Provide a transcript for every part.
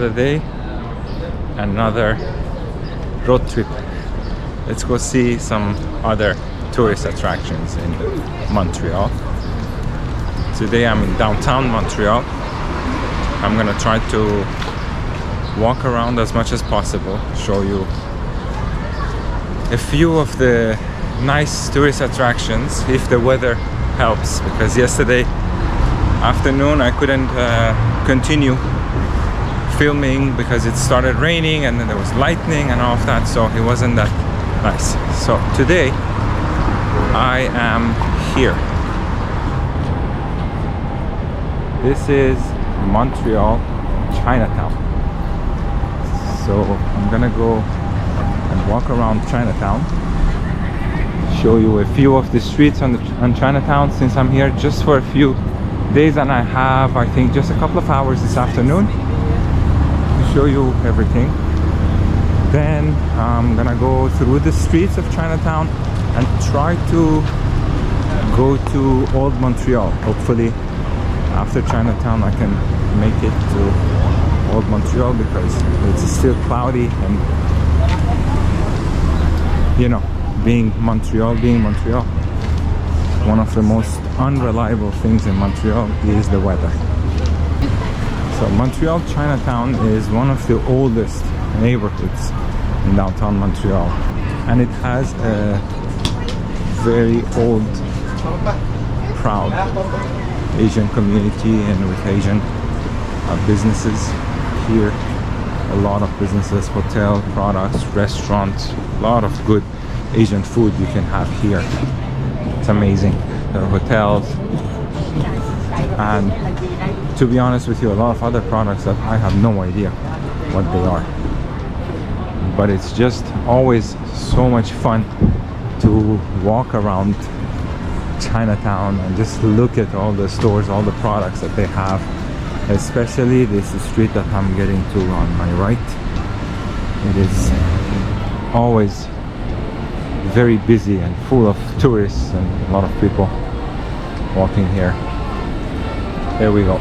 another day, another road trip. Let's go see some other tourist attractions in Montreal. Today I'm in downtown Montreal. I'm gonna try to walk around as much as possible, show you a few of the nice tourist attractions if the weather helps, because yesterday afternoon I couldn't continue filming because it started raining and then there was lightning and all of that, so it wasn't that nice. So today I am here. This is Montreal Chinatown. So I'm gonna go and walk around Chinatown, show you a few of the streets on Chinatown, since I'm here just for a few days and I have, I think, just a couple of hours this afternoon to show you everything. Then I'm gonna go through the streets of Chinatown and try to go to Old Montreal. Hopefully after Chinatown I can make it to Old Montreal, because it's still cloudy and, you know, being Montreal, one of the most unreliable things in Montreal is the weather. So Montreal Chinatown is one of the oldest neighborhoods in downtown Montreal, and it has a very old, proud Asian community, and with Asian businesses here, a lot of businesses, hotel products, restaurants, a lot of good Asian food you can have here. It's amazing. There are hotels, and to be honest with you, a lot of other products that I have no idea what they are, but it's just always so much fun to walk around Chinatown and just look at all the stores, all the products that they have. Especially this street that I'm getting to on my right. It is always very busy and full of tourists and a lot of people walking here. There we go.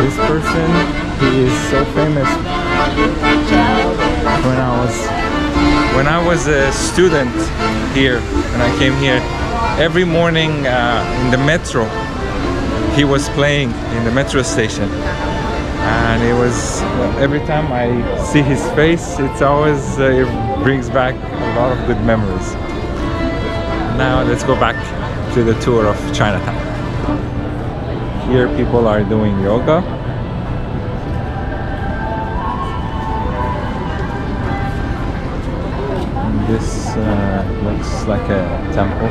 This person, he is so famous. When I was a student here, when I came here, every morning in the metro, he was playing in the metro station, and it was, every time I see his face, it's always it brings back a lot of good memories. Now let's go back to the tour of Chinatown. Here people are doing yoga. This looks like a temple.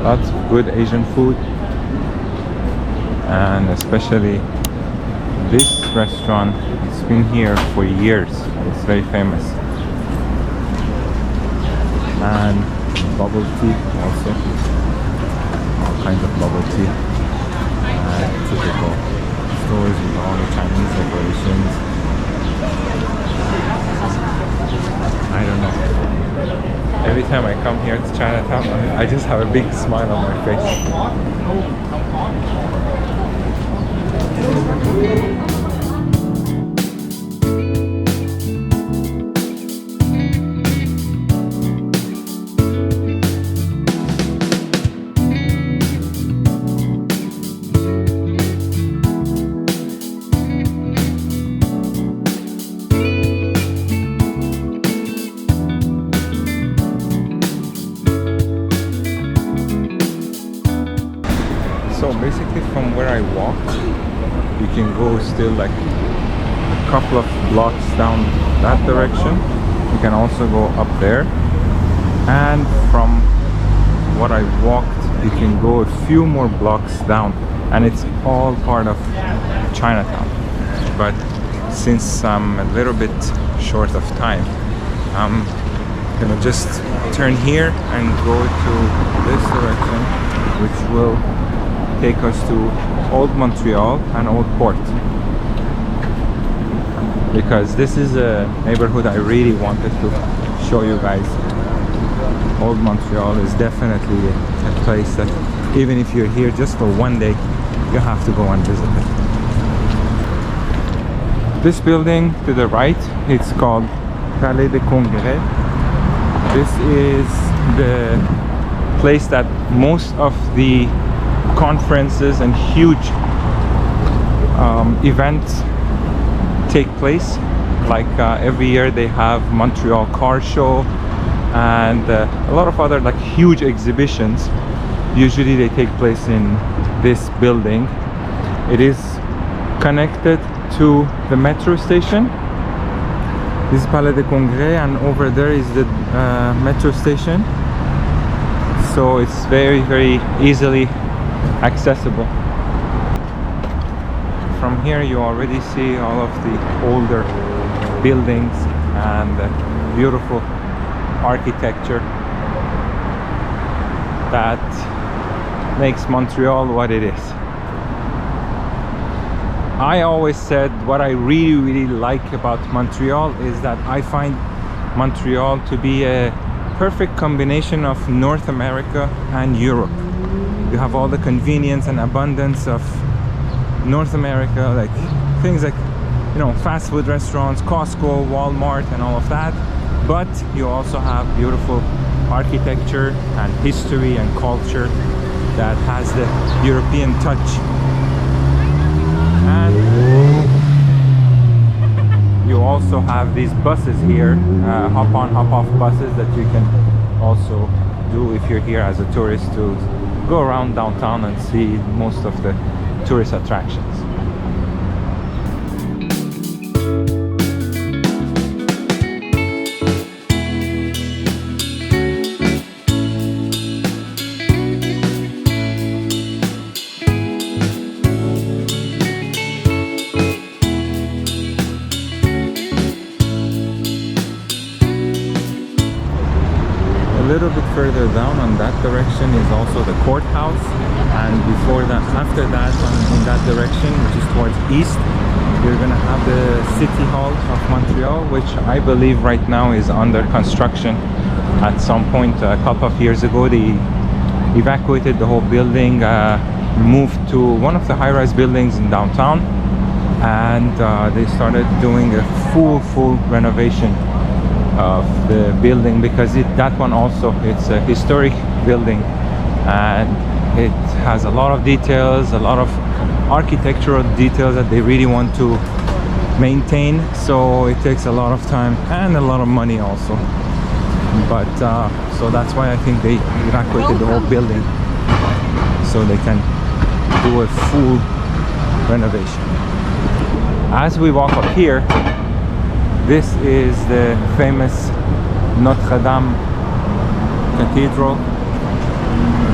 Lots of good Asian food, and especially this restaurant. It's been here for years. It's very famous. And bubble tea also. All kinds of bubble tea. Typical stores with all the Chinese decorations. I don't know. Every time I come here to Chinatown, I just have a big smile on my face. So basically from where I walked, you can go still like a couple of blocks down that direction. You can also go up there, and from what I walked, you can go a few more blocks down, and it's all part of Chinatown. But since I'm a little bit short of time, I'm gonna just turn here and go to this direction, which will take us to Old Montreal and Old Port, because this is a neighborhood I really wanted to show you guys. Old Montreal is definitely a place that even if you're here just for one day, you have to go and visit it. This building to the right, it's called Palais des Congrès. This is the place that most of the conferences and huge events take place. Like every year they have Montreal Car Show and a lot of other like huge exhibitions. Usually they take place in this building. It is connected to the metro station. This is Palais des Congrès, and over there is the metro station. So it's very, very easily accessible. From here you already see all of the older buildings and the beautiful architecture that makes Montreal what it is. I always said what I really like about Montreal is that I find Montreal to be a perfect combination of North America and Europe. You have all the convenience and abundance of North America, like things like, you know, fast food restaurants, Costco, Walmart and all of that, but you also have beautiful architecture and history and culture that has the European touch. And you also have these buses here, hop on hop off buses that you can also do if you're here as a tourist, to go around downtown and see most of the tourist attractions. A little bit further down on that direction is also the courthouse, and before that, after that, in that direction, which is towards east, you're gonna have the City Hall of Montreal, which I believe right now is under construction. At some point a couple of years ago, they evacuated the whole building, moved to one of the high-rise buildings in downtown, and they started doing a full renovation of the building, because that one also, it's a historic building and it has a lot of details, a lot of architectural details that they really want to maintain, so it takes a lot of time and a lot of money also. But so that's why I think they evacuated the whole building so they can do a full renovation. As we walk up here, this is the famous Notre Dame Cathedral,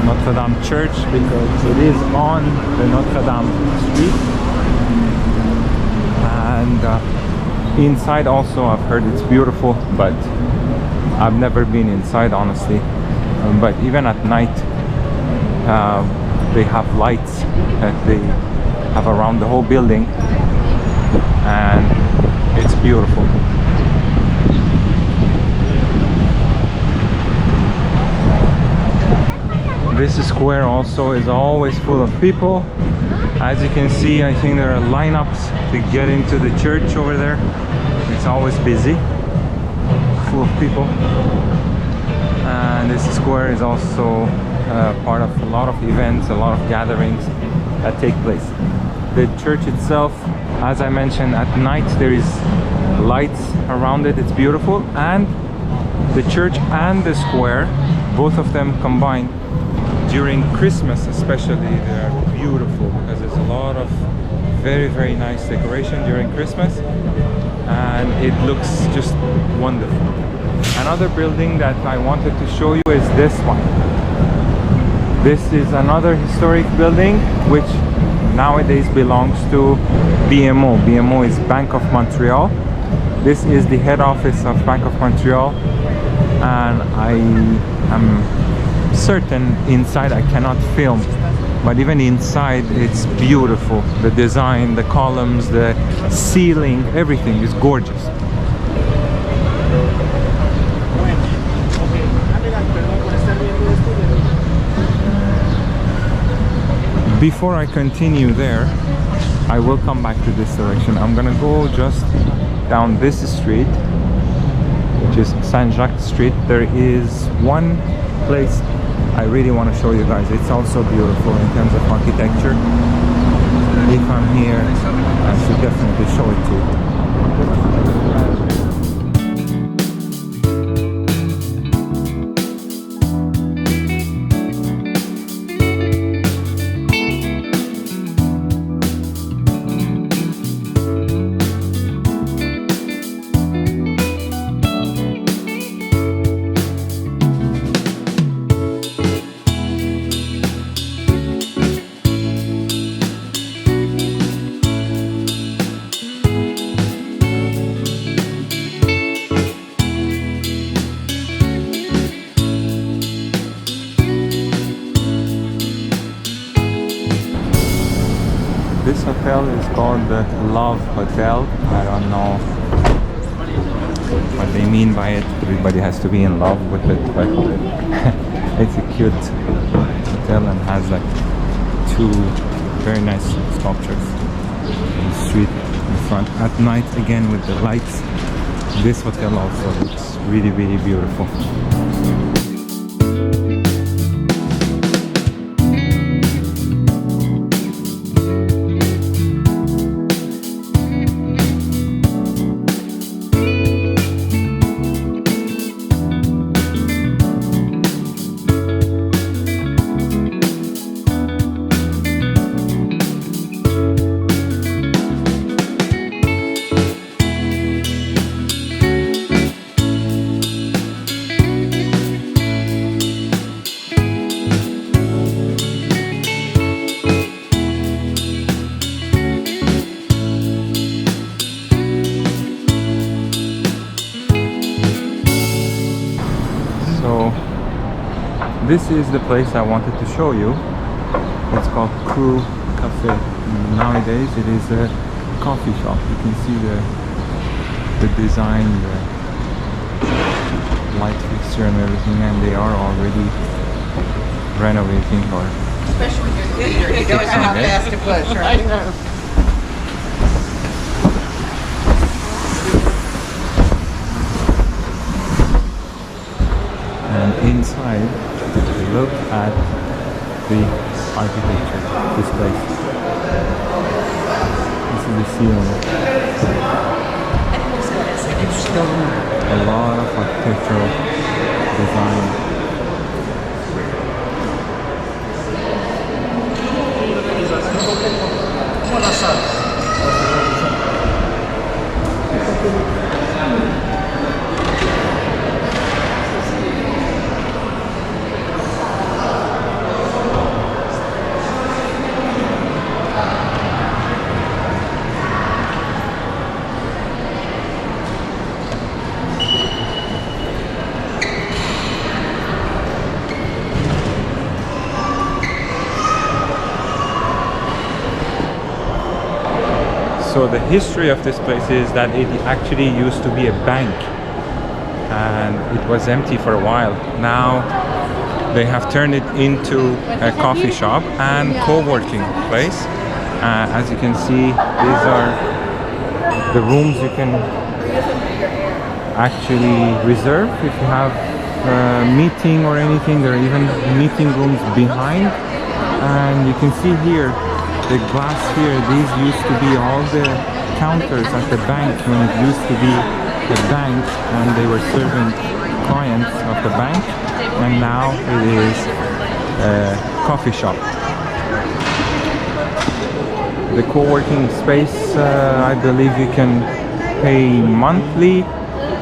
Notre Dame Church, because it is on the Notre Dame Street. And inside also, I've heard it's beautiful, but I've never been inside, honestly. But even at night, they have lights that they have around the whole building, and it's beautiful. This square also is always full of people. As you can see, I think there are lineups to get into the church over there. It's always busy, full of people. And this square is also part of a lot of events, a lot of gatherings that take place. The church itself, as I mentioned, at night there is lights around it. It's beautiful, and the church and the square, both of them combined, during Christmas especially, they are beautiful, because there's a lot of very nice decoration during Christmas, and it looks just wonderful. Another building that I wanted to show you is this one. This is another historic building which nowadays belongs to BMO. BMO is Bank of Montreal. This is the head office of Bank of Montreal, and I am certain inside I cannot film but even inside it's beautiful. The design, the columns, the ceiling, everything is gorgeous. Before I continue there, I will come back to this direction. I'm gonna go just down this street, which is Saint-Jacques Street. There is one place I really want to show you guys. It's also beautiful in terms of architecture. If I'm here, I should definitely show it to you. This hotel is called the Love Hotel. I don't know what they mean by it. Everybody has to be in love with it, but it's a cute hotel and has like two very nice sculptures in the street in front. At night, again with the lights, this hotel also looks really, really beautiful. This is the place I wanted to show you. It's called Crew Cafe. Nowadays it is a coffee shop. You can see the design, the light fixture and everything, and they are already renovating or especially when you're you don't know how fast it was, right? I know. And inside, look at the architecture of this place. This is the ceiling. A lot of architectural design. So the history of this place is that it actually used to be a bank and it was empty for a while. Now they have turned it into a coffee shop and co-working place. As you can see, these are the rooms you can actually reserve if you have a meeting or anything. There are even meeting rooms behind, and you can see here the glass here. These used to be all the counters at the bank when it used to be a bank and they were serving clients of the bank, and now it is a coffee shop. The co-working space, I believe you can pay monthly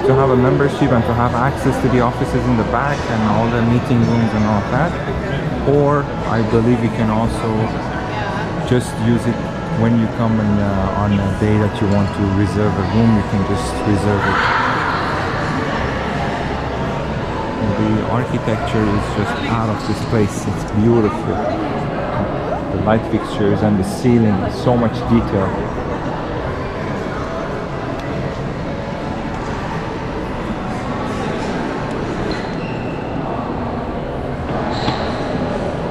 to have a membership and to have access to the offices in the back and all the meeting rooms and all that, or I believe you can also just use it when you come and on a day that you want to reserve a room, you can just reserve it. The architecture is just out of this place. It's beautiful. The light fixtures and the ceiling, so much detail.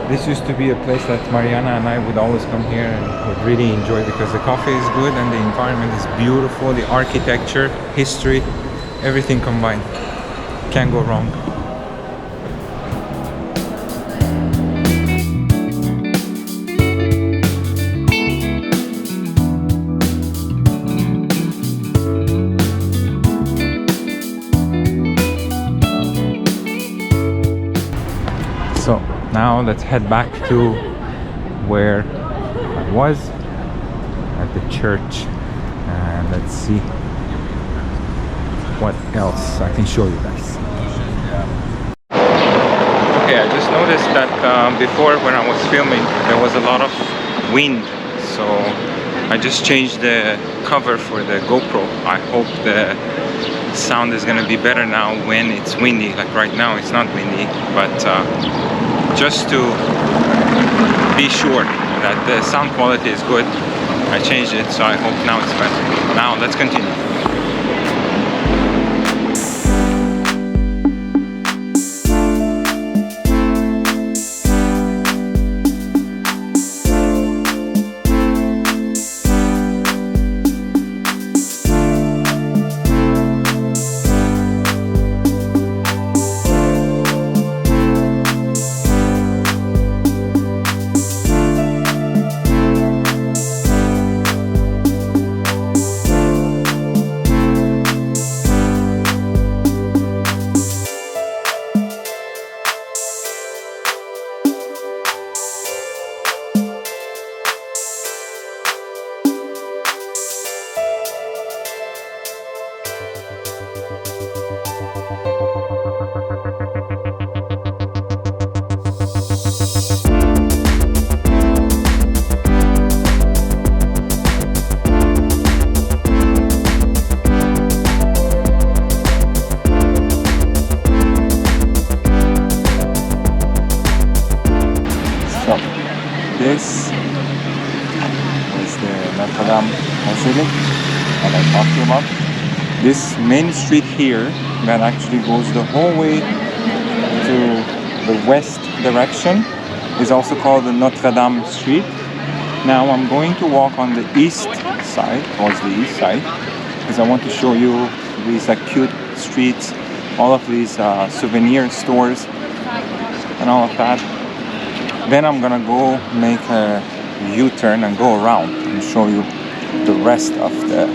This used to be a place that Mariana and I would always come here and would really enjoy because the coffee is good and the environment is beautiful, the architecture, history, everything combined. Can't go wrong. So now let's head back to where I was at the church and let's see what else I can show you guys. Okay, I just noticed that before when I was filming there was a lot of wind, so I just changed the cover for the GoPro. I hope the sound is gonna be better now when it's windy. Like right now it's not windy, but just to be sure that the sound quality is good, I changed it, so I hope now it's better. Now let's continue. This is the Notre Dame Basilica that I talked to you about. This main street here that actually goes the whole way to the west direction is also called the Notre Dame Street. Now I'm going to walk on the east side, towards the east side, because I want to show you these cute streets, all of these souvenir stores and all of that. Then I'm gonna go make a U-turn and go around and show you the rest of the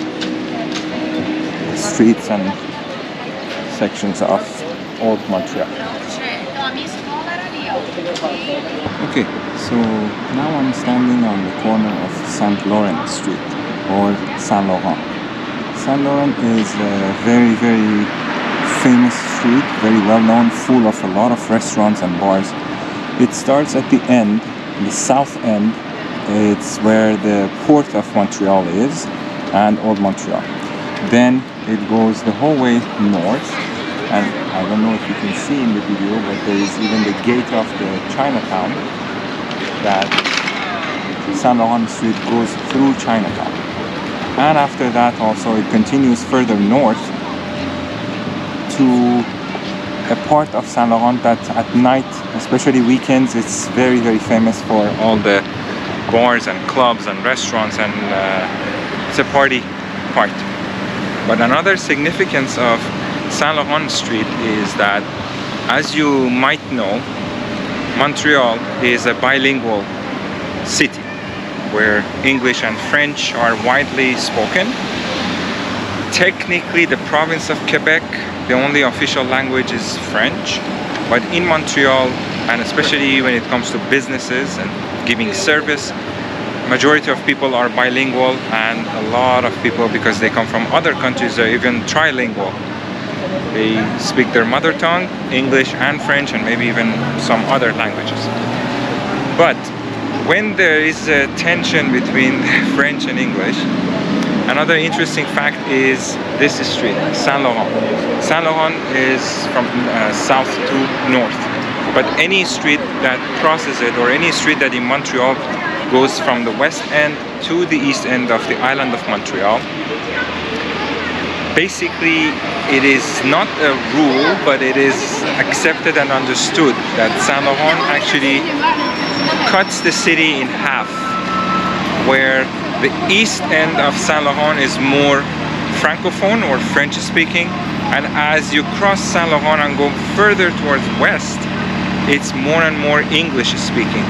streets and sections of Old Montreal. Okay, so now I'm standing on the corner of Saint Laurent Street or Saint Laurent. Saint Laurent is a very, very famous street, very well known, full of a lot of restaurants and bars. It starts at the end, the south end. It's where the port of Montreal is and Old Montreal. Then it goes the whole way north, and I don't know if you can see in the video, but there is even the gate of the Chinatown. That Saint Laurent Street goes through Chinatown. And after that also it continues further north to a part of Saint Laurent that at night, especially weekends, it's very, very famous for all the bars and clubs and restaurants, and it's a party part. But another significance of Saint Laurent Street is that, as you might know, Montreal is a bilingual city where English and French are widely spoken. Technically, the province of Quebec, the only official language is French, but in Montreal, and especially when it comes to businesses and giving service, majority of people are bilingual, and a lot of people, because they come from other countries, are even trilingual. They speak their mother tongue, English and French, and maybe even some other languages. But when there is a tension between French and English, another interesting fact is this street, Saint Laurent. Saint Laurent is from south to north. But any street that crosses it, or any street that in Montreal goes from the west end to the east end of the island of Montreal, basically it is not a rule, but it is accepted and understood that Saint Laurent actually cuts the city in half, where the east end of Saint Laurent is more francophone or French speaking, and as you cross Saint Laurent and go further towards west, it's more and more English speaking.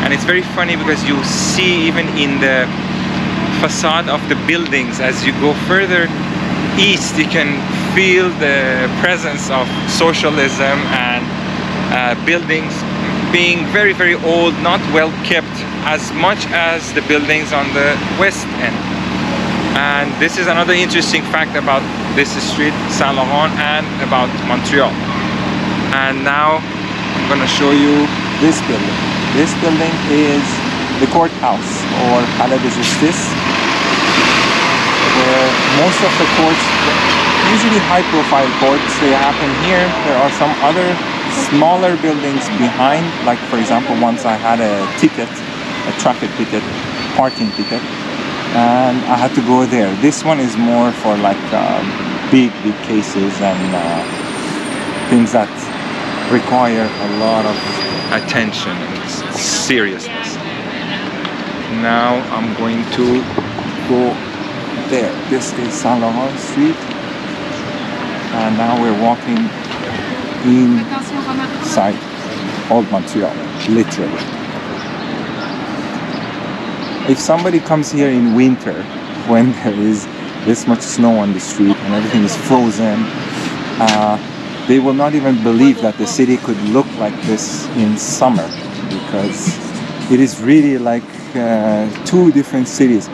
And it's very funny because you see even in the facade of the buildings, as you go further east, you can feel the presence of socialism and buildings being very, very old, not well kept, as much as the buildings on the west end. And this is another interesting fact about this street, Saint Laurent, and about Montreal. And now I'm gonna show you this building. This building is the courthouse, or Palais de Justice, where most of the courts, usually high-profile courts, they happen here. There are some other smaller buildings behind, like for example, once I had a ticket, a traffic ticket, parking ticket, and I had to go there. This one is more for like big cases and things that require a lot of attention and seriousness. Now I'm going to go there. This is Saint Laurent Street, and now we're walking inside Old Montreal, literally. If somebody comes here in winter, when there is this much snow on the street and everything is frozen, they will not even believe that the city could look like this in summer, because it is really like two different cities.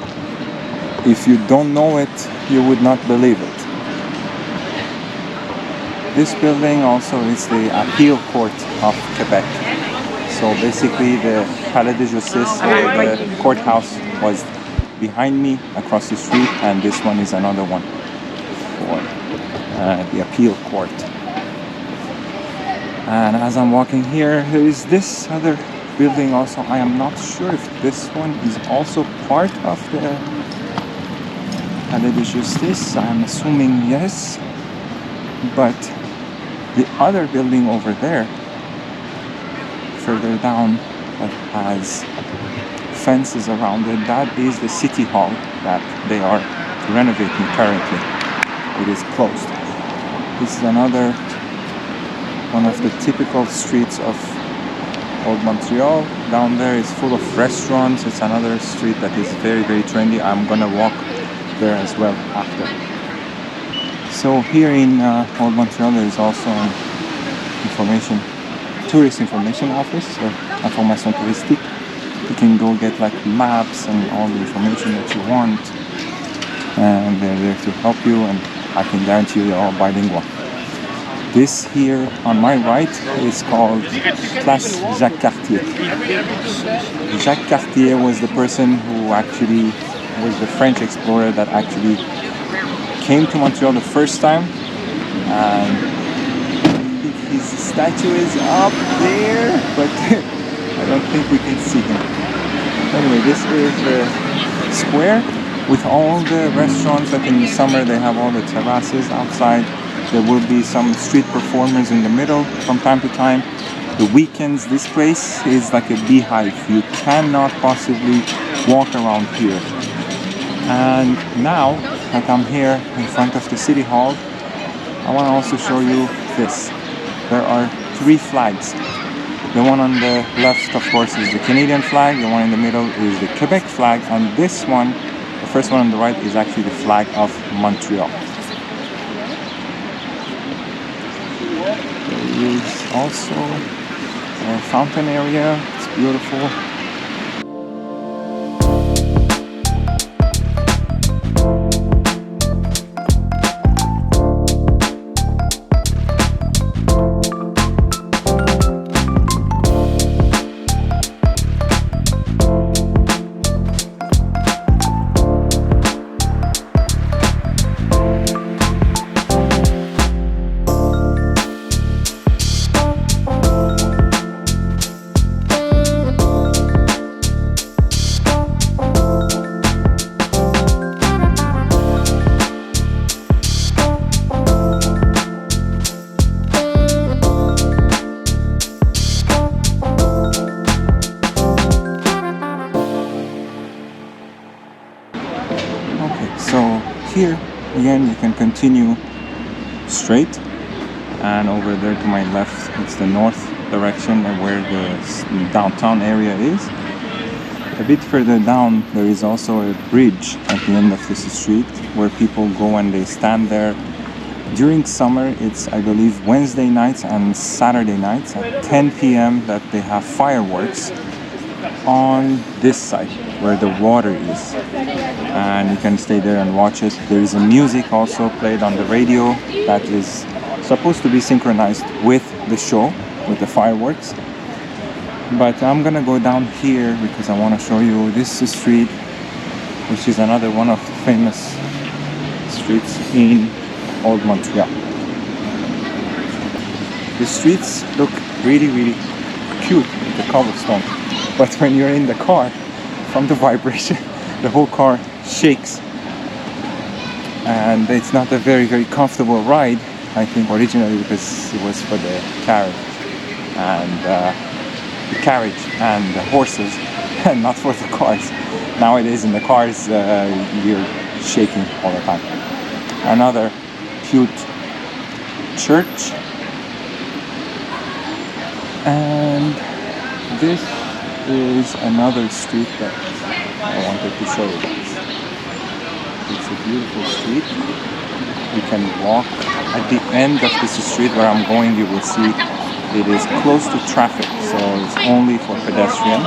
If you don't know it, you would not believe it. This building also is the appeal court of Quebec. So basically the Palais de Justice, or the courthouse, was behind me across the street, and this one is another one for the appeal court. And as I'm walking here, there is this other building also. I am not sure if this one is also part of the Palais de Justice. I'm assuming yes. But the other building over there, further down, that has fences around it, that is the city hall that they are renovating currently. It is closed. This is another one of the typical streets of Old Montreal. Down there is full of restaurants. It's another street that is very, very trendy. I'm gonna walk there as well after. So here in Old Montreal, there is also an tourist information office, or information touristique. You can go get like maps and all the information that you want, and they're there to help you, and I can guarantee you they're all bilingual. This here on my right is called Place Jacques Cartier. Jacques Cartier was the person who actually was the French explorer that actually came to Montreal the first time, and his statue is up there, but I don't think we can see him. Anyway, this is the square with all the restaurants. Like in the summer, they have all the terraces outside. There will be some street performers in the middle from time to time. The weekends, this place is like a beehive. You cannot possibly walk around here. And now that I'm here in front of the city hall, I want to also show you this. There are 3 flags. The one on the left, of course, is the Canadian flag. The one in the middle is the Quebec flag. And this one, the first one on the right, is actually the flag of Montreal. There is also a fountain area. It's beautiful. again, you can continue straight, and over there to my left, it's the north direction and where the downtown area is. A bit further down, there is also a bridge at the end of this street where people go and they stand there. During summer, it's, I believe, Wednesday nights and Saturday nights at 10 p.m. that they have fireworks on this side where the water is. And you can stay there and watch it. There is a music also played on the radio that is supposed to be synchronized with the show, with the fireworks. But I'm gonna go down here because I want to show you this street, which is another one of the famous streets in Old Montreal. The streets look really, really cute with the cobblestone, but when you're in the car, from the vibration, the whole car shakes, and it's not a very, very comfortable ride. I think originally because it was for the carriage and the horses, and not for the cars. Nowadays in the cars, you're shaking all the time. Another cute church, and this is another street that I wanted to show you guys. It's a beautiful street. You can walk at the end of this street where I'm going. You will see it is close to traffic, so it's only for pedestrians.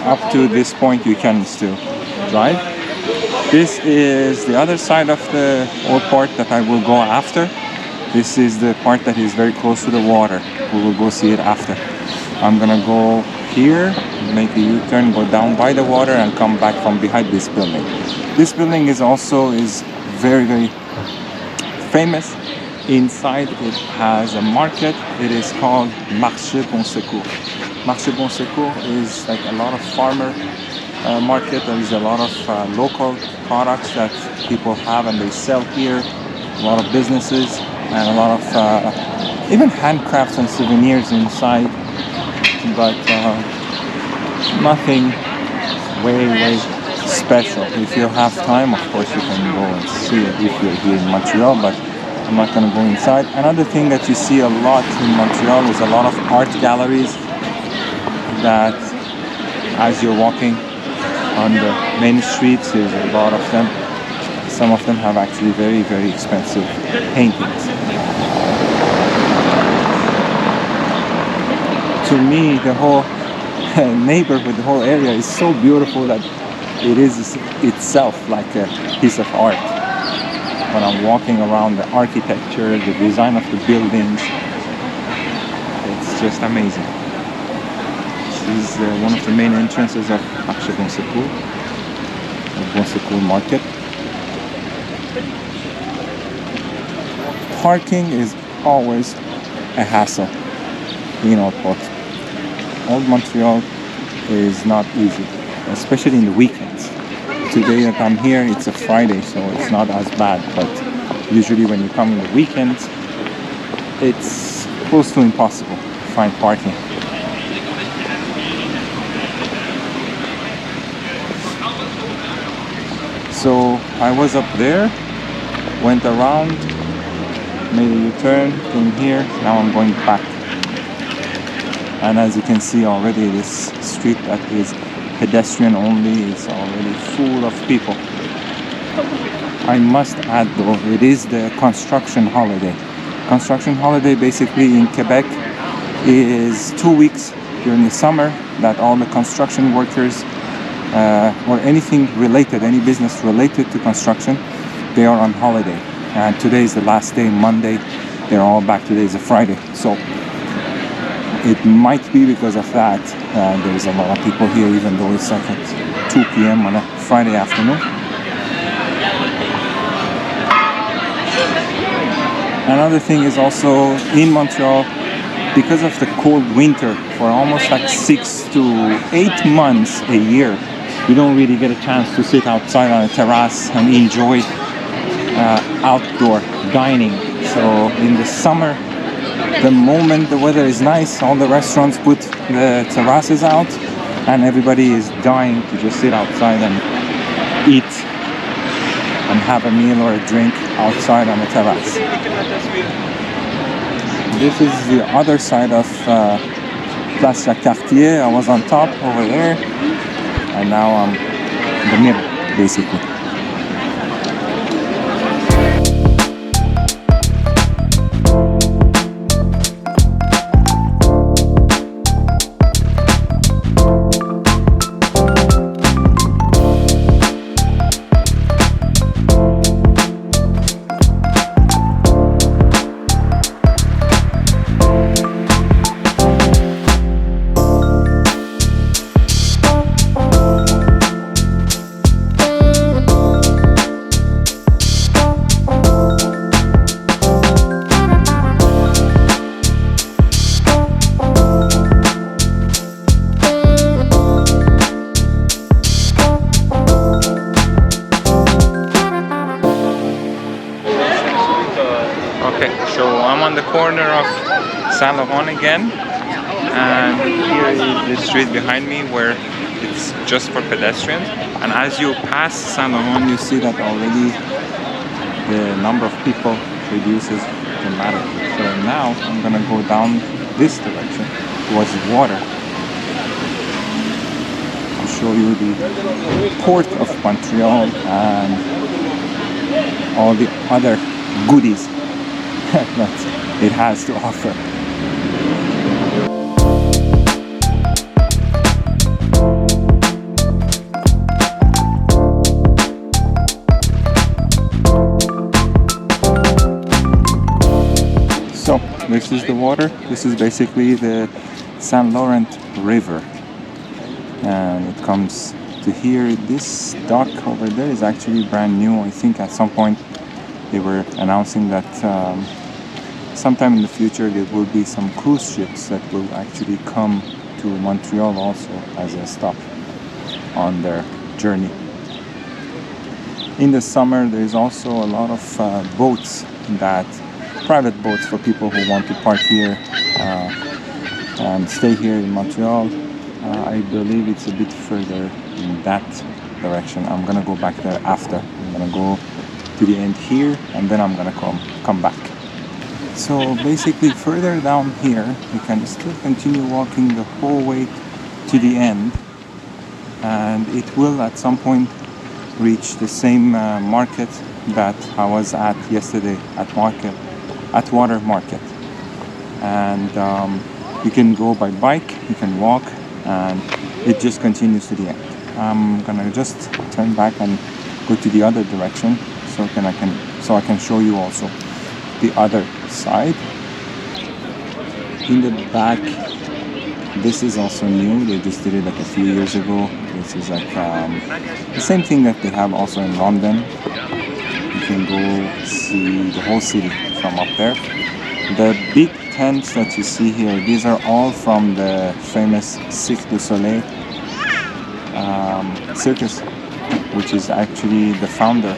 Up to this point you can still drive. This is the other side of the old part that I will go after. This is the part that is very close to the water. We will go see it after. I'm gonna go here, make a U-turn, go down by the water and come back from behind this building. This building is very, very famous. Inside it has a market. It is called Marché Bon Secours. Marché Bon Secours is like a lot of farmer market. There is a lot of local products that people have and they sell here. A lot of businesses and a lot of even handcrafts and souvenirs inside, but nothing way special. If you have time, of course you can go and see it if you're here in Montreal, but I'm not going to go inside. Another thing that you see a lot in Montreal is a lot of art galleries that as you're walking on the main streets, there's a lot of them. Some of them have actually very, very expensive paintings. To me, the whole neighborhood, the whole area is so beautiful that it is itself like a piece of art. When I'm walking around the architecture, the design of the buildings, it's just amazing. This is one of the main entrances of Marché Bon Secours, Bon Secours Market. Parking is always a hassle in Old Port. Old Montreal is not easy, especially in the weekends. Today that I'm here, it's a Friday, so it's not as bad, but usually when you come in the weekends, it's close to impossible to find parking. So I was up there, went around, made a U-turn, came here, now I'm going back. And as you can see already, this street that is pedestrian only is already full of people. I must add though, it is the construction holiday. Construction holiday basically in Quebec is 2 weeks during the summer that all the construction workers or anything related, any business related to construction, they are on holiday. And today is the last day, Monday, they're all back. Today is a Friday. So it might be because of that there's a lot of people here, even though it's like at 2 p.m. on a Friday afternoon. Another thing is also in Montreal, because of the cold winter, for almost like 6 to 8 months a year, you don't really get a chance to sit outside on a terrace and enjoy outdoor dining. So in the summer, the moment the weather is nice, all the restaurants put the terraces out and everybody is dying to just sit outside and eat and have a meal or a drink outside on the terrace. This is the other side of Place Jacques Cartier. I was on top over there, and now I'm in the middle, basically. Okay, so I'm on the corner of Saint Laurent again, and here is the street behind me where it's just for pedestrians. And as you pass Saint Laurent, you see that already the number of people reduces dramatically. So now I'm gonna go down this direction towards the water. I'll show you the port of Montreal and all the other goodies that it has to offer. So this is the water. This is basically the Saint Laurent River, and it comes to here. This dock over there is actually brand new. I think at some point they were announcing that sometime in the future there will be some cruise ships that will actually come to Montreal also as a stop on their journey. In the summer there is also a lot of boats, private boats for people who want to park here and stay here in Montreal. I believe it's a bit further in that direction. I'm gonna go back there after. I'm gonna go to the end here and then I'm gonna come back. So basically further down here you can still continue walking the whole way to the end, and it will at some point reach the same market that I was at yesterday at Water Market. And you can go by bike, you can walk, and it just continues to the end. I'm gonna just turn back and go to the other direction so I can show you also the other side. In the back, this is also new. They just did it like a few years ago. This is like the same thing that they have also in London. You can go see the whole city from up there. The big tents that you see here, these are all from the famous Cirque du Soleil circus, which is actually the founder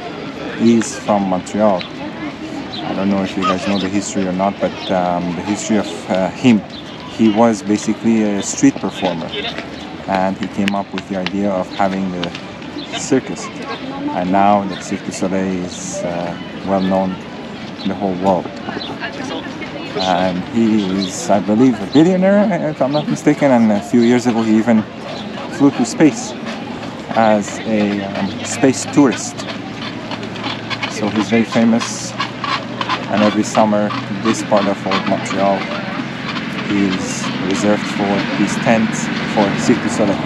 is from Montreal. I don't know if you guys know the history or not, but the history of him. He was basically a street performer, and he came up with the idea of having the circus. And now the Cirque du Soleil is well known in the whole world. And he is, I believe, a billionaire, if I'm not mistaken, and a few years ago he even flew to space as a space tourist. So he's very famous, and every summer this part of old Montreal is reserved for these tents for Cirque du Soleil.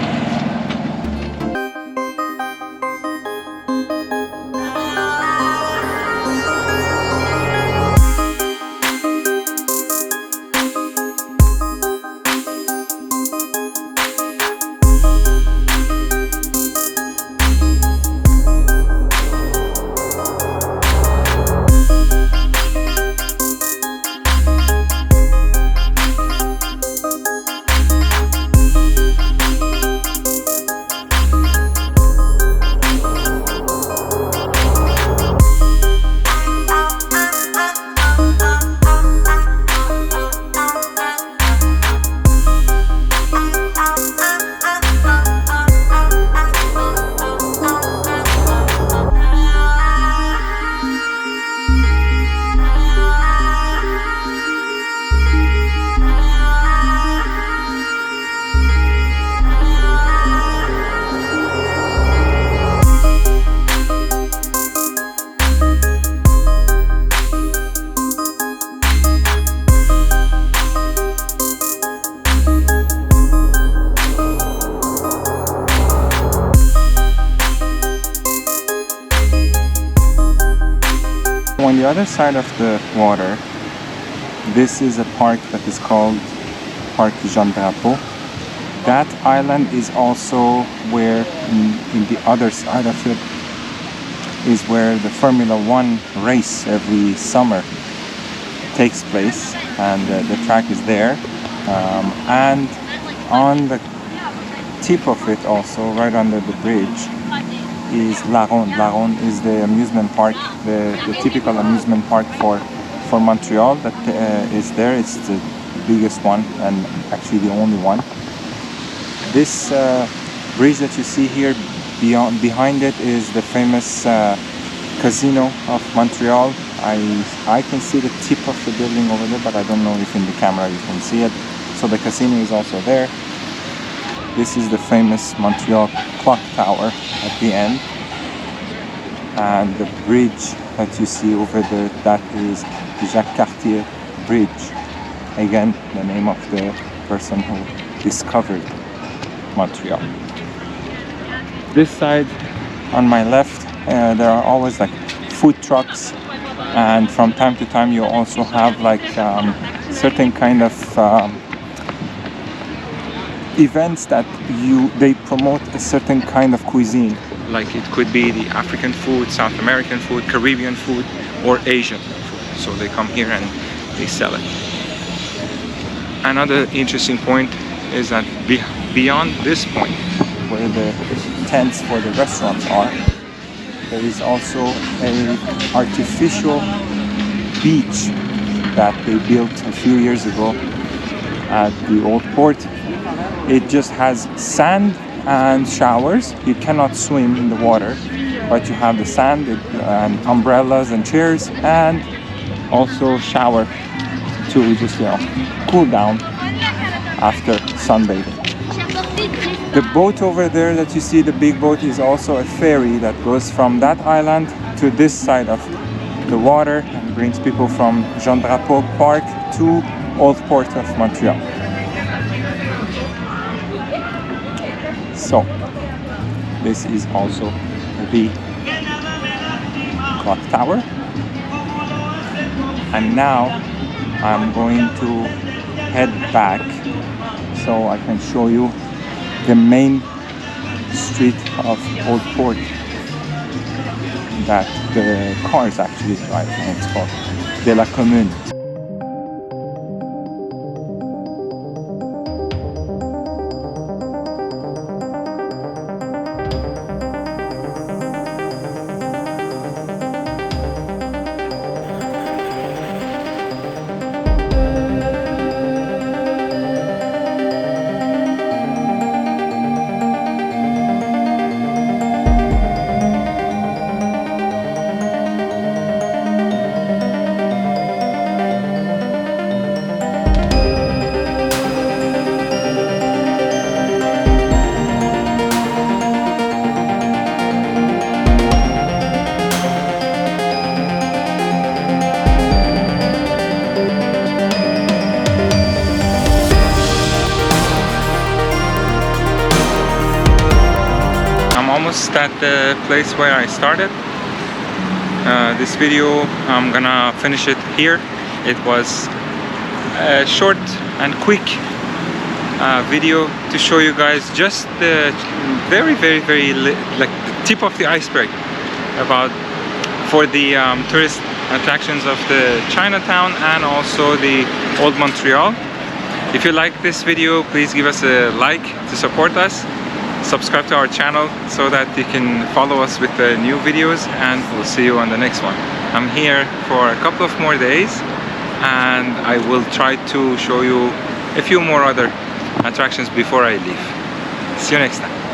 other side of the water, this is a park that is called Parc Jean Drapeau. That island is also where, in the other side of it, is where the Formula One race every summer takes place, and the track is there. And on the tip of it, also right under the bridge, is La Ronde. La Ronde is the amusement park, the typical amusement park for Montreal that is there. It's the biggest one and actually the only one. This bridge that you see here, behind it is the famous casino of Montreal. I can see the tip of the building over there, but I don't know if in the camera you can see it. So the casino is also there. This is the famous Montreal clock tower at the end. And the bridge that you see over there, that is Jacques Cartier Bridge. Again, the name of the person who discovered Montreal. This side, on my left, there are always like food trucks, and from time to time you also have like certain kind of events that they promote a certain kind of cuisine. Like it could be the African food, South American food, Caribbean food, or Asian food. So they come here and they sell it. Another interesting point is that beyond this point, where the tents for the restaurants are, there is also an artificial beach that they built a few years ago at the old port. It just has sand and showers. You cannot swim in the water, but you have the sand and umbrellas and chairs, and also shower to just, cool down after sunbathing. The boat over there that you see, the big boat, is also a ferry that goes from that island to this side of the water and brings people from Jean Drapeau Park to Old Port of Montreal. So, this is also the clock tower. And now I'm going to head back so I can show you the main street of Old Port that the cars actually drive, and it's called De la Commune. Almost at the place where I started. This video, I'm gonna finish it here. It was a short and quick video to show you guys just the very like the tip of the iceberg about for the tourist attractions of the Chinatown and also the Old Montreal. If you like this video, please give us a like to support us. Subscribe to our channel so that you can follow us with the new videos, and we'll see you on the next one. I'm here for a couple of more days, and I will try to show you a few more other attractions before I leave. See you next time.